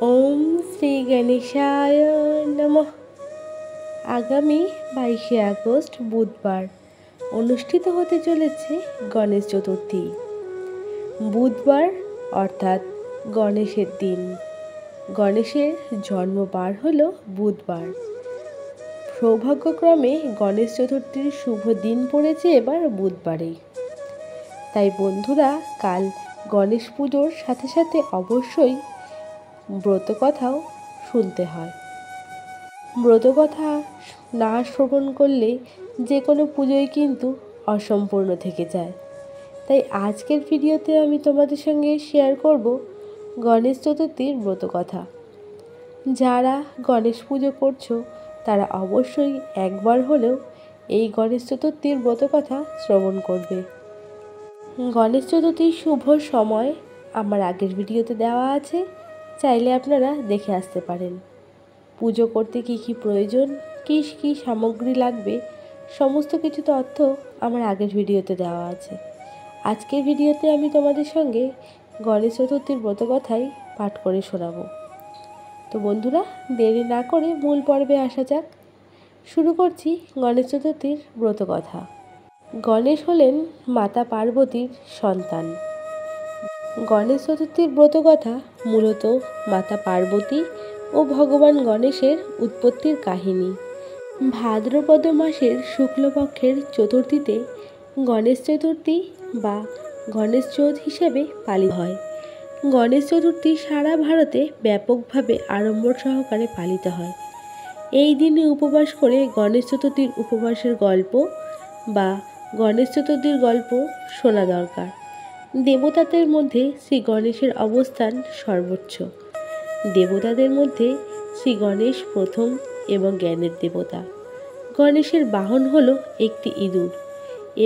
ওম শ্রী গণেশায় নমঃ। আগামী 22শে আগস্ট বুধবার অনুষ্ঠিত হতে চলেছে গণেশ চতুর্থী। বুধবার অর্থাৎ গণেশের দিন। গণেশের জন্মবার হলো বুধবার। সৌভাগ্যক্রমে গণেশ চতুর্থীর শুভ দিন পড়েছে এবার বুধবারেই। তাই বন্ধুরা, কাল গণেশ পুজোর সাথে সাথে অবশ্যই ব্রতকথাও শুনতে হয়। ব্রতকথা না শ্রবণ করলে যে কোনো পুজোই কিন্তু অসম্পূর্ণ থেকে যায়। তাই আজকের ভিডিওতে আমি তোমাদের সঙ্গে শেয়ার করব গণেশ চতুর্থীর ব্রতকথা। যারা গণেশ পুজো করছো তারা অবশ্যই একবার হলেও এই গণেশ চতুর্থীর ব্রতকথা শ্রবণ করবে। গণেশ চতুর্থীর শুভ সময় আমার আগের ভিডিওতে দেওয়া আছে, চাইলে আপনারা দেখে আসতে পারেন। পুজো করতে কী কী প্রয়োজন, কী কী সামগ্রী লাগবে, সমস্ত কিছু তথ্য আমার আগের ভিডিওতে দেওয়া আছে। আজকের ভিডিওতে আমি তোমাদের সঙ্গে গণেশ চতুর্থীর ব্রতকথাই পাঠ করে শোনাবো। তো বন্ধুরা, দেরি না করে মূল পর্বে আসা যাক। শুরু করছি গণেশ চতুর্থীর ব্রতকথা। গণেশ হলেন মাতা পার্বতীর সন্তান। গণেশ চতুর্থীর ব্রতকথা মূলত মাতা পার্বতী ও ভগবান গণেশের উৎপত্তির কাহিনী। ভাদ্রপদ মাসের শুক্লপক্ষের চতুর্থীতে গণেশ চতুর্থী বা গণেশ চৌথ হিসেবে পালিত হয়। গণেশ চতুর্থী সারা ভারতে ব্যাপকভাবে আড়ম্বর সহকারে পালিত হয়। এই দিনে উপবাস করে গণেশ চতুর্থীর উপবাসের গল্প বা গণেশ চতুর্থীর গল্প শোনা দরকার। দেবতাদের মধ্যে শ্রী গণেশের অবস্থান সর্বোচ্চ। দেবতাদের মধ্যে শ্রী গণেশ প্রথম এবং জ্ঞানের দেবতা। গণেশের বাহন হলো একটি ইঁদুর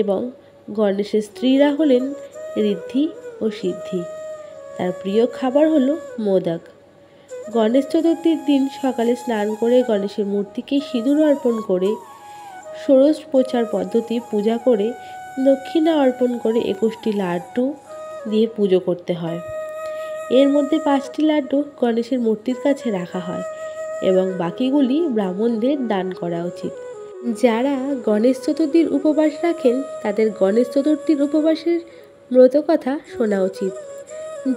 এবং গণেশের স্ত্রীরা হলেন ঋদ্ধি ও সিদ্ধি। তার প্রিয় খাবার হলো মোদক। গণেশ চতুর্থীর দিন সকালে স্নান করে গণেশের মূর্তিকে সিঁদুর অর্পণ করে ষোড়শ প্রচার পদ্ধতি পূজা করে দক্ষিণা অর্পণ করে 21টি লাড্ডু দিয়ে পুজো করতে হয়। এর মধ্যে 5টি লাড্ডু গণেশের মূর্তির কাছে রাখা হয় এবং বাকিগুলি ব্রাহ্মণদের দান করা উচিত। যারা গণেশ চতুর্থীর উপবাস রাখেন তাদের গণেশ চতুর্থীর উপবাসের ব্রতকথা শোনা উচিত।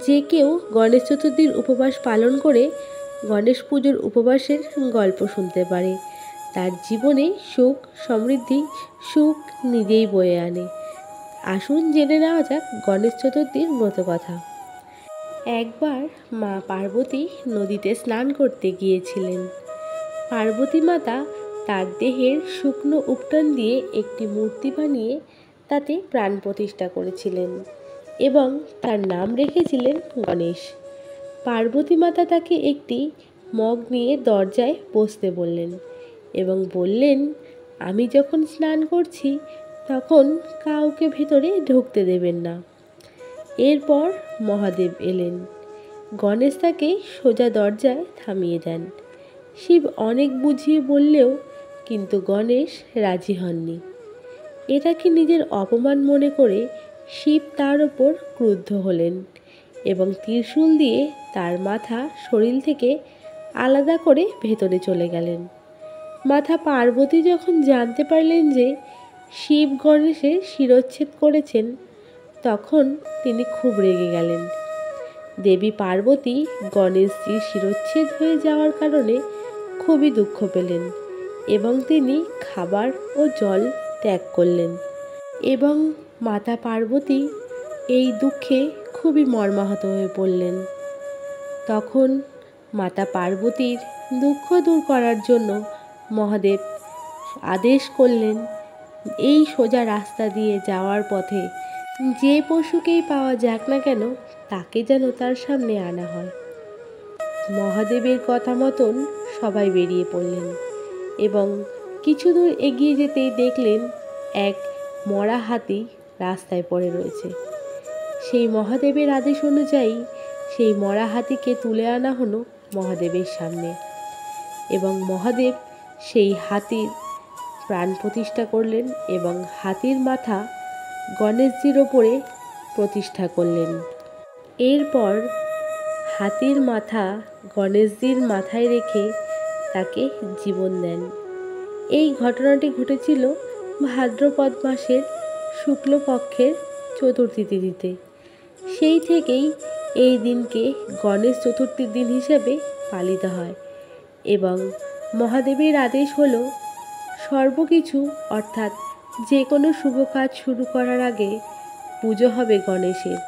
যে কেউ গণেশ চতুর্থীর উপবাস পালন করে গণেশ পুজোর উপবাসের গল্প শুনতে পারে, তার জীবনে সুখ সমৃদ্ধি সুখ নিজেই বয়ে আনে। আসুন জেনে নেওয়া যাক গণেশ চতুর্থীর ব্রতকথা। একবার মা পার্বতী নদীতে স্নান করতে গিয়েছিলেন। পার্বতী মাতা তার দেহের শুকনো উপটন দিয়ে একটি মূর্তি বানিয়ে তাতে প্রাণ প্রতিষ্ঠা করেছিলেন এবং তার নাম রেখেছিলেন গণেশ। পার্বতী মাতা তাকে একটি মগ নিয়ে দরজায় বসতে বললেন এবং বললেন, আমি যখন স্নান করছি তখন কাউকে ভেতরে ঢুকতে দেবেন না। এরপর মহাদেব এলেন। গণেশ তাকে সোজা দরজায় থামিয়ে দেন। শিব অনেক বুঝিয়ে বললেও কিন্তু গণেশ রাজি হননি। এটাকে নিজের অপমান মনে করে শিব তার ওপর ক্রুদ্ধ হলেন এবং ত্রিশূল দিয়ে তার মাথা শরীর থেকে আলাদা করে ভেতরে চলে গেলেন। মাতা পার্বতী যখন জানতে পারলেন যে শিব গণেশের শিরচ্ছেদ করেছেন, তখন তিনি খুব রেগে গেলেন। দেবী পার্বতী গণেশজির শিরচ্ছেদ হয়ে যাওয়ার কারণে খুবই দুঃখ পেলেন এবং তিনি খাবার ও জল ত্যাগ করলেন এবং মাতা পার্বতী এই দুঃখে খুবই মর্মাহত হয়ে পড়লেন। তখন মাতা পার্বতীর দুঃখ দূর করার জন্য মহাদেব আদেশ করলেন, এই সোজা রাস্তা দিয়ে যাওয়ার পথে যে পশুকেই পাওয়া যাক না কেন তাকে যেন তার সামনে আনা হয়। মহাদেবের কথা মতন সবাই বেরিয়ে পড়লেন এবং কিছু দূর এগিয়ে যেতেই দেখলেন এক মরা হাতি রাস্তায় পড়ে রয়েছে। সেই মহাদেবের আদেশ অনুযায়ী সেই মরা হাতিকে তুলে আনা হলো মহাদেবের সামনে এবং মহাদেব সেই হাতির প্রাণ প্রতিষ্ঠা করলেন এবং হাতির মাথা গণেশজির ওপরে প্রতিষ্ঠা করলেন। এরপর হাতির মাথা গণেশজির মাথায় রেখে তাকে জীবন দেন। এই ঘটনাটি ঘটেছিল ভাদ্রপদ মাসের শুক্লপক্ষের চতুর্থী তিথিতে। সেই থেকেই এই দিনকে গণেশ চতুর্থীর দিন হিসেবে পালিত হয় এবং মহাদেবের আদেশ হলো সর্বকিছু অর্থাৎ যে কোনো শুভ কাজ শুরু করার আগে পুজো হবে গণেশের।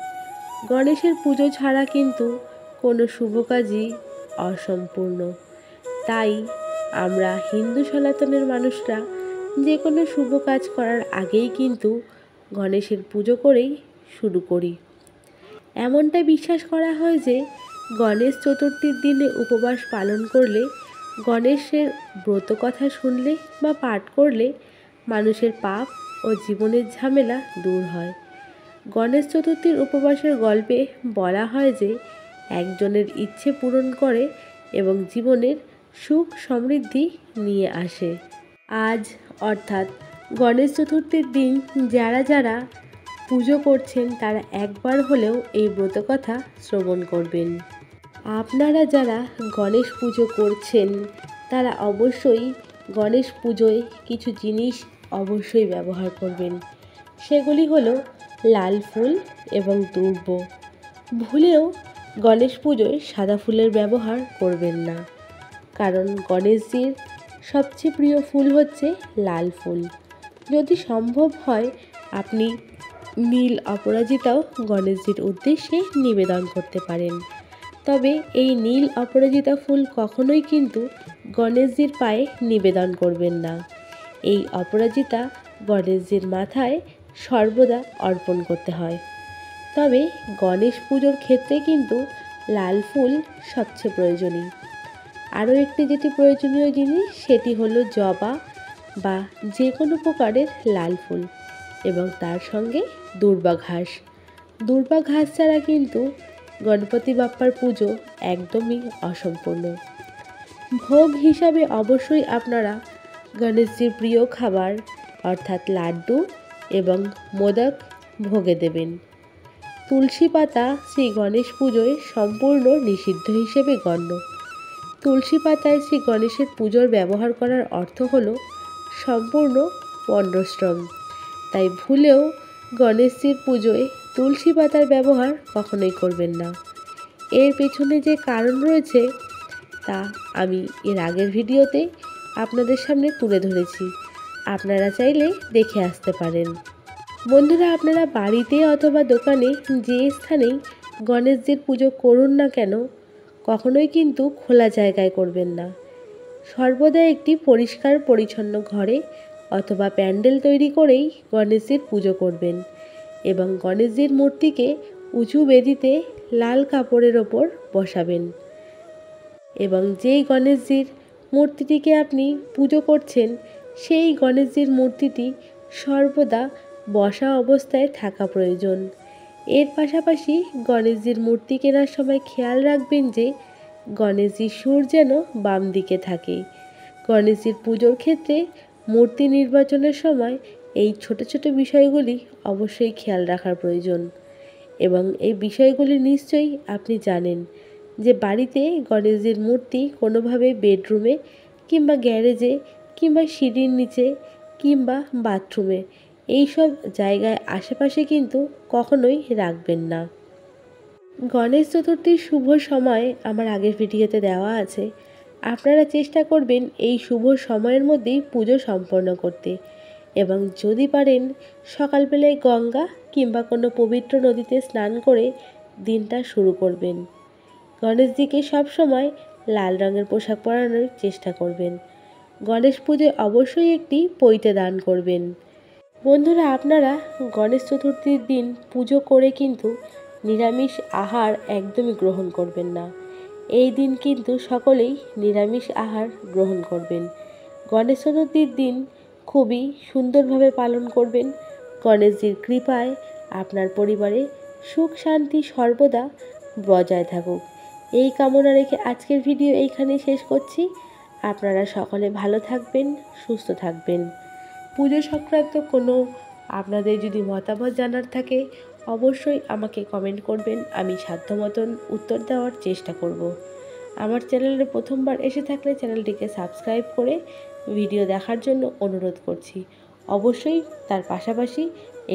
গণেশের পুজো ছাড়া কিন্তু কোনো শুভ কাজই অসম্পূর্ণ। তাই আমরা হিন্দু সনাতনের মানুষরা যে কোনো শুভ কাজ করার আগেই কিন্তু গণেশের পুজো করেই শুরু করি। এমনটা বিশ্বাস করা হয় যে গণেশ চতুর্থীর দিনে উপবাস পালন করলে, গণেশের ব্রত কথা শুনলে বা পাঠ করলে মানুষের পাপ ও জীবনের ঝামেলা দূর হয়। গণেশ চতুর্থীর উপবাসের গল্পে বলা হয় যে একজনের ইচ্ছে পূরণ করে এবং জীবনের সুখ সমৃদ্ধি নিয়ে আসে। আজ অর্থাৎ গণেশ চতুর্থীর দিন যারা যারা পুজো করছেন তারা একবার হলেও এই ব্রতকথা শ্রবণ করবেন। আপনারা যারা গণেশ পুজো করছেন তারা অবশ্যই গণেশ পুজোয় কিছু জিনিস অবশ্যই ব্যবহার করবেন। সেগুলি হলো লাল ফুল এবং দুর্ব। ভুলেও গণেশ পুজোয় সাদা ফুলের ব্যবহার করবেন না, কারণ গণেশজির সবচেয়ে প্রিয় ফুল হচ্ছে লাল ফুল। যদি সম্ভব হয় আপনি নীল অপরাজিতাও গণেশজির উদ্দেশ্যে নিবেদন করতে পারেন। তবে এই নীল অপরাজিতা ফুল কখনোই কিন্তু গণেশজির পায়ে নিবেদন করবেন না। এই অপরাজিতা গণেশজির মাথায় সর্বদা অর্পণ করতে হয়। তবে গণেশ পুজোর ক্ষেত্রে কিন্তু লাল ফুল সবচেয়ে প্রয়োজনীয়। আরও একটি যেটি প্রয়োজনীয় জিনিস সেটি হলো জবা বা যে কোনো প্রকারের লাল ফুল এবং তার সঙ্গে দূর্বা ঘাস। দূর্বা ঘাস ছাড়া কিন্তু গণপতি বাপ্পার পুজো একদমই অসম্পূর্ণ। ভোগ হিসাবে অবশ্যই আপনারা গণেশজির প্রিয় খাবার অর্থাৎ লাড্ডু এবং মোদক ভোগে দেবেন। তুলসী পাতা শ্রী গণেশ পুজোয় সম্পূর্ণ নিষিদ্ধ হিসেবে গণ্য। তুলসী পাতায় শ্রী গণেশের পুজোর ব্যবহার করার অর্থ হলো সম্পূর্ণ পণ্ডশ্রম। তাই ভুলেও গণেশজির পুজোয় তুলসী পাতার ব্যবহার কখনোই করবেন না। এর পেছনে যে কারণ রয়েছে তা আমি এর আগের ভিডিওতে আপনাদের সামনে তুলে ধরেছি, আপনারা চাইলে দেখে আসতে পারেন। বন্ধুরা, আপনারা বাড়িতে অথবা দোকানে যে স্থানেই গণেশজির পুজো করুন না কেন কখনোই কিন্তু খোলা জায়গায় করবেন না। সর্বদা একটি পরিষ্কার পরিচ্ছন্ন ঘরে অথবা প্যান্ডেল তৈরি করেই গণেশজির পুজো করবেন এবং গণেশজির মূর্তিকে উঁচু বেদিতে লাল কাপড়ের ওপর বসাবেন এবং যেই গণেশজির মূর্তিটিকে আপনি পুজো করছেন সেই গণেশজির মূর্তিটি সর্বদা বসা অবস্থায় থাকা প্রয়োজন। এর পাশাপাশি গণেশজির মূর্তি কেনার সময় খেয়াল রাখবেন যে গণেশজির সুর যেন বাম দিকে থাকে। গণেশজির পুজোর ক্ষেত্রে মূর্তি নির্বাচনের সময় এই ছোট ছোট বিষয়গুলি অবশ্যই খেয়াল রাখার প্রয়োজন এবং এই বিষয়গুলি নিশ্চয়ই আপনি জানেন যে বাড়িতে গণেশজির মূর্তি কোনোভাবে বেডরুমে কিংবা গ্যারেজে কিংবা সিঁড়ির নিচে কিংবা বাথরুমে এইসব জায়গায় আশেপাশে কিন্তু কখনোই রাখবেন না। গণেশ চতুর্থীর শুভ সময় আমার আগের ভিডিওতে দেওয়া আছে, আপনারা চেষ্টা করবেন এই শুভ সময়ের মধ্যেই পুজো সম্পন্ন করতে এবং যদি পারেন সকালবেলায় গঙ্গা কিংবা কোনো পবিত্র নদীতে স্নান করে দিনটা শুরু করবেন। গণেশজিকে সবসময় লাল রঙের পোশাক পরানোর চেষ্টা করবেন। গণেশ পুজোয় অবশ্যই একটি পৈতে দান করবেন। বন্ধুরা, আপনারা গণেশ চতুর্থীর দিন পুজো করে কিন্তু নিরামিষ আহার একদমই গ্রহণ করবেন না। এই দিন কিন্তু সকলেই নিরামিষ আহার গ্রহণ করবেন। গণেশ চতুর্থীর দিন খুবই সুন্দরভাবে পালন করবেন। গণেশজির কৃপায় আপনার পরিবারে সুখ শান্তি সর্বদা বজায় থাকুক, এই কামনা রেখে আজকের ভিডিও এইখানেই শেষ করছি। আপনারা সকলে ভালো থাকবেন, সুস্থ থাকবেন। পুজো সংক্রান্ত কোনো আপনাদের যদি মতামত জানার থাকে অবশ্যই আমাকে কমেন্ট করবেন, আমি সাধ্য মতন উত্তর দেওয়ার চেষ্টা করব। আমার চ্যানেলে প্রথমবার এসে থাকলে চ্যানেলটিকে সাবস্ক্রাইব করে ভিডিও দেখার জন্য অনুরোধ করছি। অবশ্যই তার পাশাপাশি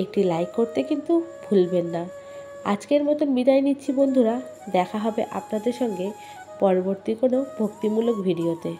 একটি লাইক করতে কিন্তু ভুলবেন না। আজকের মতন বিদায় নিচ্ছি বন্ধুরা, দেখা হবে আপনাদের সঙ্গে পরবর্তী কোনো ভক্তিমূলক ভিডিওতে।